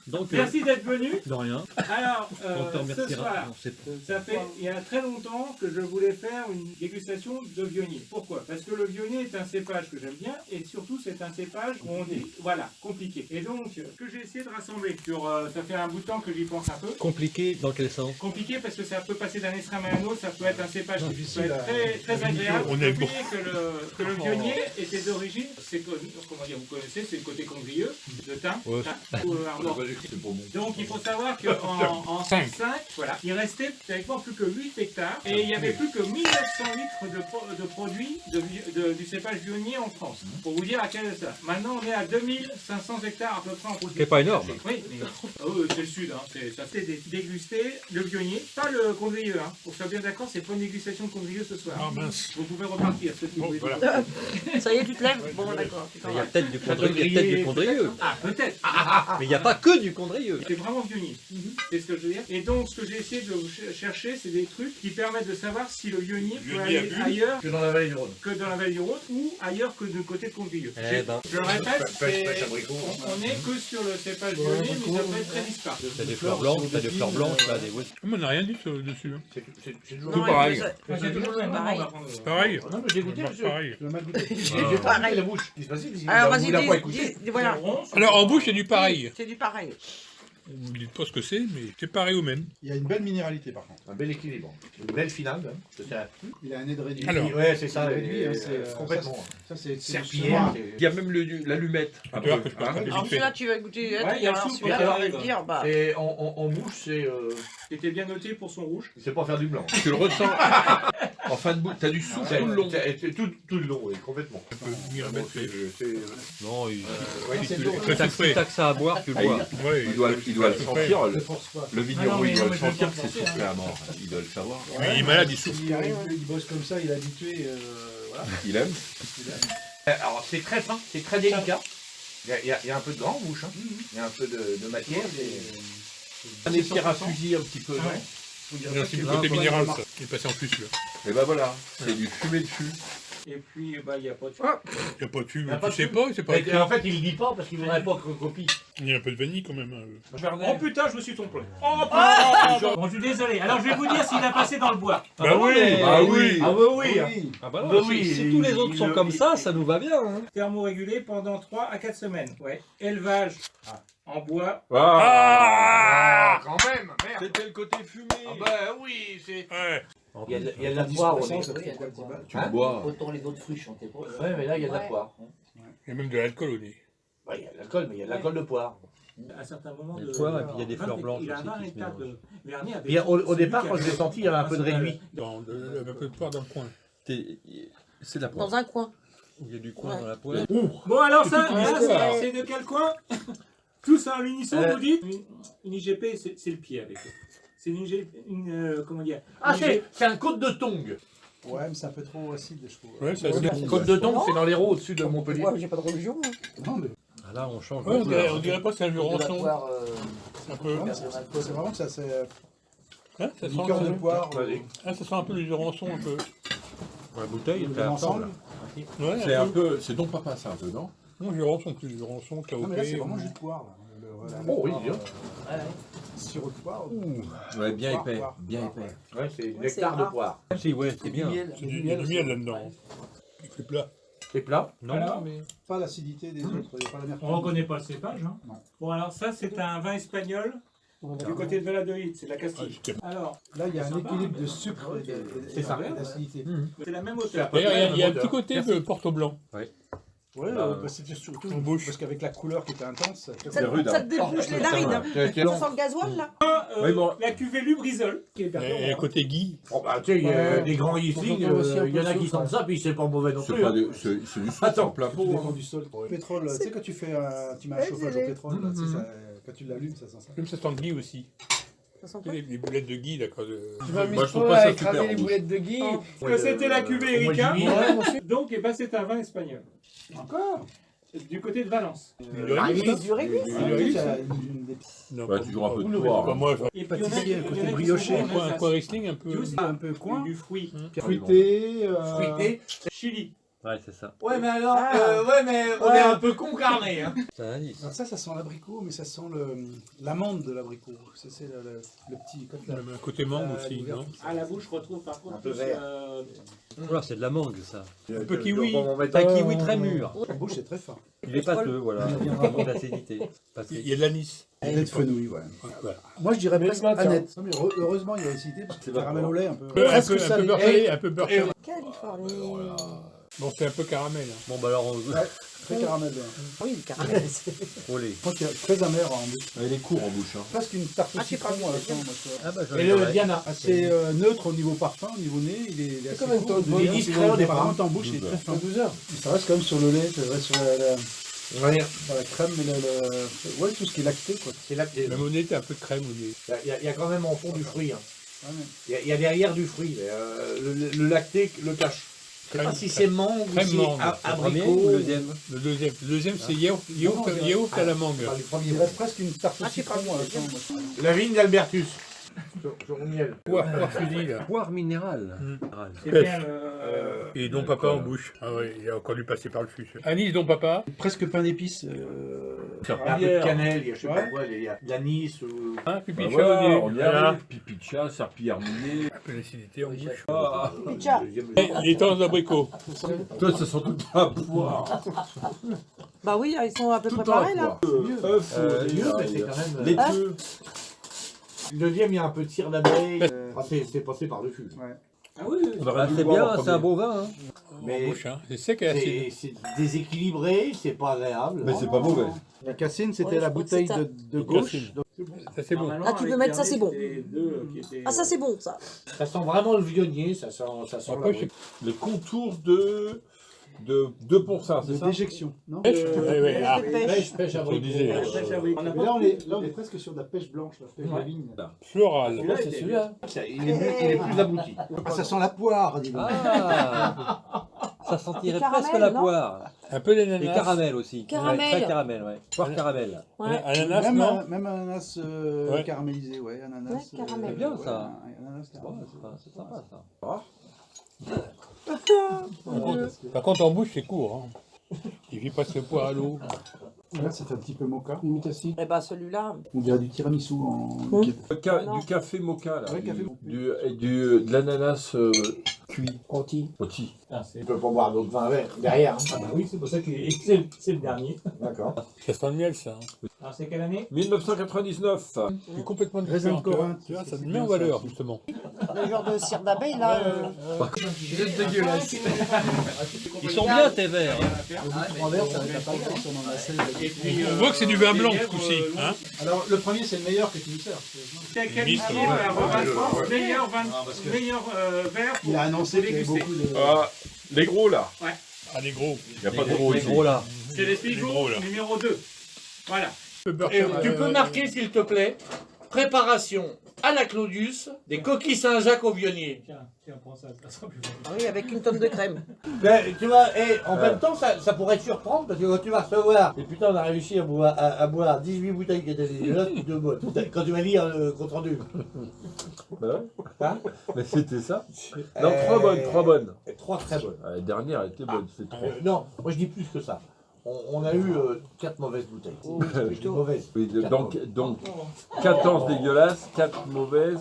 Donc, Merci d'être venu. de rien. Alors, On te ce remerciera. soir, Non, c'est- ça fait il y a très longtemps que je voulais faire une dégustation de vionnier. Pourquoi? Parce que le vionnier est un cépage que j'aime bien et surtout c'est un cépage où on dit, voilà, compliqué. Et donc, que j'ai essayé de rassembler sur, ça fait un bout de temps que j'y pense un peu. Compliqué dans quel sens? Compliqué parce que ça peut passer d'un extrême à un autre, ça peut être un cépage qui peut difficile être à- très agréable. On Vous est oubliez que le vionnier était d'origine, c'est comment dire, vous connaissez, c'est le côté condrieux de thym. Ouais. Ou, arbre. Donc il faut savoir qu'en 5, voilà, il restait théoriquement plus que 8 hectares et il n'y avait plus que 1900 litres de produits du cépage vionnier en France. Pour vous dire à quel est ça. Maintenant on est à 2500 hectares à peu près en produits. C'est pas énorme. Oui, mais c'est le sud, hein. Ça fait déguster le vionnier, pas le condrieux. Hein. Pour que bien d'accord, c'est pas une dégustation de condrieux ce soir. Ah mince. Vous pouvez repartir, ceux qui Bon, voulaient. voilà. Ça y est, tu te lèves? Bon, d'accord. tu t'en Il y a vas. peut-être du condrieux. Il y a peut-être du condrieux. Ah, peut-être. Mais il n'y a pas que du condrieux. C'est vraiment vionnier. C'est ce que je veux dire. Et donc, ce que j'ai essayé de chercher, c'est des trucs qui permettent de savoir si le vionnier peut Vionnier aller à bulle. ailleurs Que dans la vallée du Rhône. que dans la vallée du Rhône ou ailleurs que du côté de Condrieu. Eh ben. Je le répète, Pêche abricot. on n'est que sur le cépage vionnier, mais ça peut être très dispar. T'as des fleurs blanches, t'as des fleurs blanches, t'as des... ouais. On n'a rien dit dessus. Hein. C'est toujours Non, pareil. C'est toujours le même. Pareil. on va prendre- Pareil. Non, mais j'ai goûté, monsieur. Pareil. Je l'ai goûté. J'ai Ah. pas Pareil. la bouche. C'est facile. Alors, Vous vas-y, l'avez pas écouté. voilà. Alors en bouche, c'est du pareil. C'est du pareil. Vous ne dites pas ce que c'est, mais c'est pareil au même. Il y a une belle minéralité par contre. Un bel équilibre. Une belle finale. Hein. C'est un- Il a un nez de réduit. Alors. Ouais, c'est ça. Réduit, hein, et- c'est complètement. Ça c'est Serpillière. Il y a même l'allumette. Tu vois que je peux attraper Alors, vite fait. celui-là, tu vas goûter. Ouais, il y a alors, le soupe celui-là, qui on va arrive. le dire, bah. Et en bouche, c'est. C'était bien noté pour son rouge. C'est pas faire du blanc. Tu le ressens. En fin de bouche, t'as du souffle tout le long. Tout le long, oui, complètement. Mirabelle fait. Non, c'est si bon. Très t'as sucré. que ça à boire, tu le Ah, bois. Ouais, Il doit le sentir, Ne force pas. le vigneron, mais il doit non, le mais je sentir vais que pas c'est forcer, soufflé à mort. Il doit le savoir. Mais il est malade, il souffre. Il bosse comme ça, il est habitué. Voilà. Il aime. Alors, c'est très fin, c'est très délicat. Il y a un peu de grand en bouche. Hein. Il y a un peu de matière. Un éclair à fusil un petit peu. non Il y a aussi le côté minéral, ça. Il est passé en plus, là. Et ben voilà, c'est du fumé de fût. Et puis, il n'y a pas de Il n'y a pas de tube. Il y a pas Tu de sais tube. pas, c'est pas écrit. En fait, il ne dit pas parce qu'il n'aurait pas copie. Il y a un peu de vanille quand même. Oh putain, je me suis trompé. Oh putain. Bon, je suis désolé. Alors, je vais vous dire s'il a passé dans le bois. Bah oui. Ah oui. Ah bah oui. Oui. Ah bah Bah non, oui, si tous les autres sont comme ça nous va bien. Hein. Thermorégulé pendant 3 à 4 semaines. Ouais. Élevage en bois. Ah Quand même, merde. C'était le côté fumé. Ah bah oui, c'est. Ouais. Il y a de la poire. Ça, on est- ça fait quoi, petit bas Tu le bois. Autant les autres fruits chantaient pas. Ouais, mais là, il y a de la poire. Il y a même de l'alcool au nez. Ouais, il y a de l'alcool, mais il y a de l'alcool de poire. À certains moments Il y a de. le poire et puis il y a des 20 fleurs blanches Il a aussi 20 qui se hectares de mélangent. vernis avec. Et au celui départ, qui quand je l'ai avait- senti, il y avait un peu de réduit. Un peu de poire dans le coin. C'est la poire. Dans un coin. Il y a du coin Ouais. dans la poêle. Bon, alors ça, tout là, l'histoire. c'est de quel coin? Tous à l'unisson, vous dites? Une IGP, c'est le pied avec eux. C'est comment dire? Ah, une IG c'est un côte de tongue. Ouais, mais c'est un peu trop acide, je trouve. Ouais, c'est assez. Côte de tongue, c'est dans l'Hérault, au-dessus de Montpellier. Ouais, j'ai pas de religion. hein. Non, mais Ah là, on change. Ouais, de on dirait pas que c'est un De la jurançon. poire, Un peu. non, c'est vraiment que ça, c'est Hein, ça sent liqueur de poire. Ah, ça sent un peu le jurançon, un peu. La bouteille, Le t'as ensemble. Ouais, C'est un peu, c'est ton papa ça un peu, non? Non, jurançon, plus jurançon, Non, mais là, c'est KOP. vraiment jus de poire. Là. Oh, oui, poire, bien. sirop de poire. Ouais, bien Poire, épais, poire, bien poire, épais. Ouais, c'est Ouais, nectar c'est de rare. poire. Si, ouais, c'est bien. Il y a du miel là-dedans. Il fait plat. C'est plat. Non, Alors mais... Pas l'acidité des autres, il n'y a pas l'amertume. On reconnaît pas le cépage. Hein. Non. Bon, alors ça, c'est un vin espagnol du côté de Valladolid, c'est de la Castille. Alors, Là, il y a un Sympa, équilibre hein. de sucre et C'est ça. d'acidité. c'est la même hauteur. D'ailleurs, il y a un petit côté de Porto Blanc. Ouais, Bah, c'était surtout en bouche. parce qu'avec la couleur qui était intense. Ça, C'est rude, ça hein. te débouche les narines. hein. Ça sent le gasoil là. Oui, bon. La cuvée Lubrizol, qui est Et côté Guy. Oh bah tu sais, il y a des grands Riesling, il y en a qui sentent ça, puis c'est pas mauvais non C'est plus. pas hein. c'est du sucre Attends. en plein Tout pot. dépend Hein. du sol. Pétrole, tu sais quand tu fais tu mets un chauffage au pétrole, là, tu sais, quand tu l'allumes, ça sent ça. Même ça sent le Guy aussi. Ça sent Tu sais, quoi? les boulettes de Guy, là, quand... Tu m'amuses Moi, je trouve trop pas ça à super écraser les rouge. boulettes de Guy. Que c'était la cuvée Erika. Ouais, Donc, et ben, c'est un vin espagnol. Encore Du côté de Valence. Le Ah, Réglisse, il est du réglisse. Il y a des non, Bah, pas- toujours un peu de pas poire. moi. Et puis, pâtissier, il y en a côté qui sont brioché. bons, Un hein, coin Riesling un peu... aussi un peu coin. du fruit. Fruité. Fruité. Chili. Ouais, c'est ça. Ouais, mais alors, Ah. on est un peu con carné. Hein. C'est un indice. Alors ça sent l'abricot, mais ça sent l'amande de l'abricot. C'est le petit côté. Le côté mangue aussi, non? À la bouche, je retrouve par contre Un peu plus, vert. Voilà, c'est de la mangue, ça. Un peu kiwi. C'est un kiwi très mûr. La bouche est très fin. Il est pâteux, voilà. Il y a l'acidité. Il y a de l'anis. Il y a de fenouil, ouais. Voilà. Moi je dirais Mais presque le matin. Annette. Non, mais heureusement il y a l'acidité parce que c'est caramel au lait un peu. Un peu Presque salé. beurre salé, un peu beurre salé. Californie. Bon, c'est un peu caramel. hein. Bon, bah alors, on Ouais, très caramel. Oui, le caramel. roulé. Je crois qu'il est très amer en bouche. Il est court en bouche. Hein. Presque une tarte au Ah, tu citron parles à la de fin, moi, je trouve. Ah, bah, Et le Diana. Assez neutre au niveau parfum, au niveau nez, il est assez comme une court. tôle, Il est bon, discret au départ. Par contre en bouche il est très fin. 12 heures. Ça reste quand même sur le lait, ça reste sur Ouais, la crème, mais ouais, tout ce qui est lacté quoi. c'est là. La monnaie, t'as un peu de crème au nez. Il y a quand même en fond du fruit. Hein. Ouais, mais- Il y a derrière du fruit. Mais, le lacté le cache. Je sais pas si c'est mangue ou Crème si mangue. Le premier abricot. ou le deuxième? Le deuxième c'est yaourt à la mangue. Enfin, le premier. Il reste presque une tarte au Ah, tu citron parles à la de fin. moi, je trouve. La vigne d'Albertus. Sur le miel. Poire fusil, là. Poire minérale. C'est bien Et dont papa en bouche. Ah ouais, il a encore dû passer par le fût. Anis dont papa. Presque pain d'épices. Il y a un peu de cannelle, il y a je sais pas quoi, il y a de l'anis ou. Hein, pipi Bah de voilà, chat, on y voilà. arrive. Pipi de chat, serpillière mouillée. Un peu d'acidité en bouche. Ah, Tcha. Et les temps d'abricot. toi, ça sent tout le temps à poire. Bah oui, ils sont à peu Tout près le temps à pareils là. poire. Œuf, C'est quand même. laiteux. Le deuxième, il y a un peu de cire d'abeille. C'est passé par le fût. Ah oui, On aurait Ah, dû c'est boire bien, en c'est un premier. bon vin. Hein. En Mais bouche, hein. C'est sec et acide. c'est déséquilibré, c'est pas agréable. Mais c'est pas mauvais. La cassine, c'était Ouais, la je crois que bouteille c'est ça. de gauche. Cassine. Donc, Ça c'est bon. normalement, Ah, tu peux avec mettre ça, c'est Hervé, bon. c'était deux qui étaient, Ah, ça c'est bon ça. Ça sent vraiment le viognier, ça sent Après, la- Les contours de pour ça, c'est de ça? déjection. Non Ouais, ouais, ah. Pêche. Pêche à Je disais, Mais là, on est presque sur de la pêche blanche, la pêche de vigne. floral. Celui-là, c'est celui-là. Il est plus abouti. Ah, ça sent la poire, dis donc. Ah ça sentirait Et caramel, presque la non poire. Un peu Et d'ananas. caramel aussi. Caramel. Ouais, très caramel, ouais. Poire caramel. Ouais. Ananas, non? Même ananas Ouais. caramélisé, ouais. Ananas, Ouais, caramel. C'est bien, ça. ouais, ananas Ouais, caramélisé. c'est sympa ça. Par contre, en bouche, c'est court. Hein. Il vit presque poire à l'eau. Là, c'est un petit peu mocha. Limite acide. Eh bah celui-là. On dirait du tiramisu en Hum. liquide. Du café mocha, là. Ouais, café. De l'ananas cuit. Rôti. Rôti. Tu peux pas boire d'autres vins verts derrière. Ah bah oui, c'est pour ça que c'est le dernier. D'accord. Ça sent le miel, ça. Hein. Alors c'est quelle année? 1999. C'est complètement Raisin de différent. tu vois. Corinthe. Tu vois, ça C'est te bien met en ça, valeur, aussi. justement. Le genre de cire d'abeille là. C'est dégueulasse. Ils sont bien tes verres. En verre, ça va être pas mal, si on en a 16. Et puis, On voit que c'est du vin des blanc, ce lièvres, coup-ci. Hein. Alors, le premier, c'est le meilleur que tu me sers. T'es Ministre, qualifié ouais. par Ouais, meilleur parce que- verre Il a annoncé qu'il y avait déguster. beaucoup de. Ah, les gros, là. Ah, les gros. Il n'y a pas de gros Les ici. gros là. C'est les Les gros, Spiegel là. numéro 2. Voilà. Le beurre Et caramel. tu peux marquer, s'il te plaît, préparation à la Claudius des coquilles Saint-Jacques au vionnier. Tiens, prends ça, ça sera plus Ah oui, avec une tonne de crème. Mais, tu vois, et en même temps, ça pourrait te surprendre parce que quand tu vas recevoir, et putain, on a réussi à boire 18 bouteilles qui étaient dégueulasses, toutes de bonnes. Quand tu vas lire le compte rendu. Bah ouais. Hein Mais c'était ça. Non, trois bonnes. Trois très bonnes. La dernière, elle était bonne, c'est trois. Non, moi je dis plus que ça. On a eu 4 mauvaises bouteilles. Je dis mauvaises. Oui, donc 14 dégueulasses, 4 mauvaises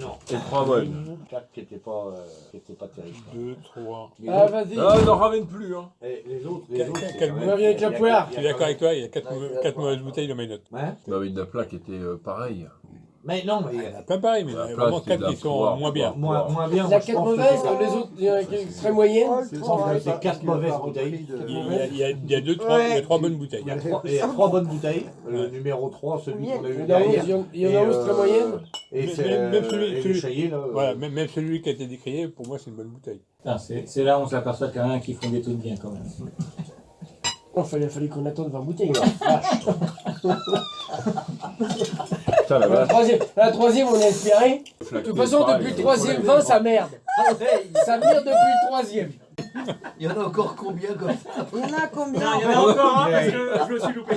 Non. et 3 bonnes. 4 qui n'étaient pas terribles. 2, 3. Les Ah, autres- vas-y. Ah, n'en ramène plus, hein. et les autres, Quel- c'est quel- quand on même- revient avec la poire. Je suis d'accord avec toi, il y a 4 mauvaises bouteilles dans mes notes. Hein Bah oui, il y en a plein qui étaient pareils. Mais non, mais il y en a Pas pareil, mais il y en a La vraiment place, c'est 4 de qui la sont poire. moins bien. moins bien. La moi, je 4 pense que mauvaises, c'est- les autres, il y en a qui seraient moyennes. C'est 4 mauvaises bouteilles. Il y a 3 bonnes bouteilles. Il y a 3 bonnes bouteilles. Le numéro 3, celui qu'on a eu Il y en a derrière. 11, il y en a 11 très moyennes. Et Même- c'est même celui- et celui- le Chaillé, là. Voilà, même celui qui a été décrié, pour moi, c'est une bonne bouteille. C'est là où on s'aperçoit qu'il y en a qui font des trucs bien quand même. Il fallait qu'on attende 20 bouteilles. Putain, la vache. La troisième, on est espéré. De toute façon, depuis le troisième vin, ça merde. Ça merde depuis le troisième. Il y en a encore combien comme ça? Il y en a Non, combien? il y en a encore un parce que je me suis loupé.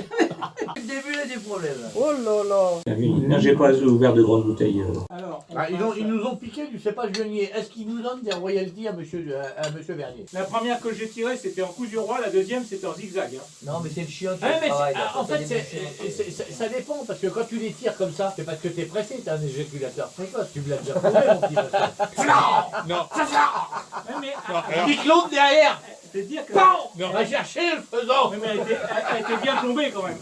Le début, il y a des problèmes. Oh là là. Non, j'ai pas ouvert de grandes bouteilles. Alors, on Ah, passe- ils nous ont piqué du cépage Viognier. Est-ce qu'ils nous donnent des royalties à monsieur Vernier? La première que j'ai tirée, c'était en coup du roi. La deuxième, c'était en zigzag. Hein. Non, mais c'est le chien qui Ah, mais travaille. c'est- là. ah, en fait, ça dépend, parce que quand tu les tires comme ça, c'est parce que t'es pressé, t'es un éjaculateur précoce. Tu me l'as déjà prouvé, mon petit monsieur. Non, Ouais, mais alors, Pique l'autre derrière. c'est dire que. On va chercher le faisant. Ouais, mais elle était bien plombée quand même.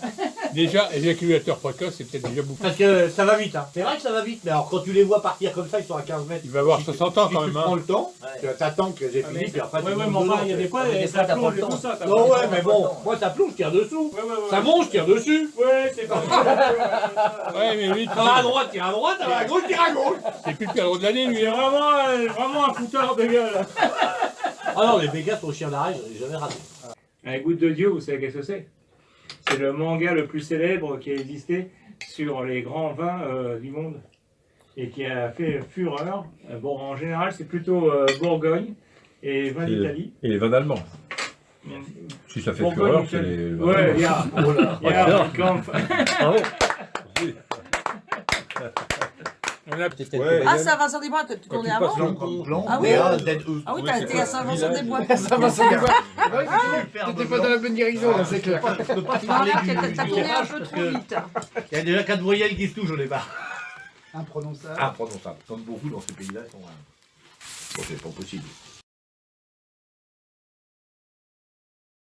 déjà, éjaculateur précoce, c'est peut-être déjà beaucoup. Parce que ça va vite, hein. C'est vrai que ça va vite, mais alors quand tu les vois partir comme ça, ils sont à 15 mètres. Il va avoir Si 60 ans si quand tu même. prends Hein. le temps, tu t'attends que j'ai Ah, fini, mais- puis après Ouais, tu ouais, montes mais enfin, dedans. il y a des fois, Mais ça t'as pas plonge le et temps. tout ça. t'as Non, pas- ouais, mais bon, moi ça plonge, je tire dessous. Ouais, ouais, ouais. Ça monte, je tire dessus. Ouais, c'est pas. Ouais, mais lui, Ça va à droite, tire à droite, ça va à gauche, tire à gauche. c'est plus le perdreau de l'année, lui. C'est Hein. vraiment un fouteur de gueule. Ah non, les Bégas au chien d'arrêt, je l'ai jamais raté. La goutte de Dieu, vous savez qu'est-ce que c'est? C'est le manga le plus célèbre qui a existé sur les grands vins du monde et qui a fait fureur. Bon, en général, c'est plutôt Bourgogne et vin d'Italie. Et les vins allemands. Si ça fait Bourgogne, fureur, c'est Italie. les vins Ouais, allemands. il y a. Il y a un Kampf. Bravo. On a Ouais. Ah, c'est à Vincent-des-Bois que tu Quand connais tu avant? passes Blanc, Ah oui, Béat, oui. Dead Ah oui, Oui, t'as c'est été quoi, à Saint-Vincent-des-Bois. Ça va, ça va. T'étais T'étais pas dans la bonne direction, là, c'est clair. Je peux pas te Non, parler là, du t'as tourné un cépage peu parce trop que vite. il y a déjà 4 voyelles qui se touchent au départ. Imprononçable. Ah, prononçable. Comme beaucoup dans ces pays-là, ils sont. Bon, c'est pas possible.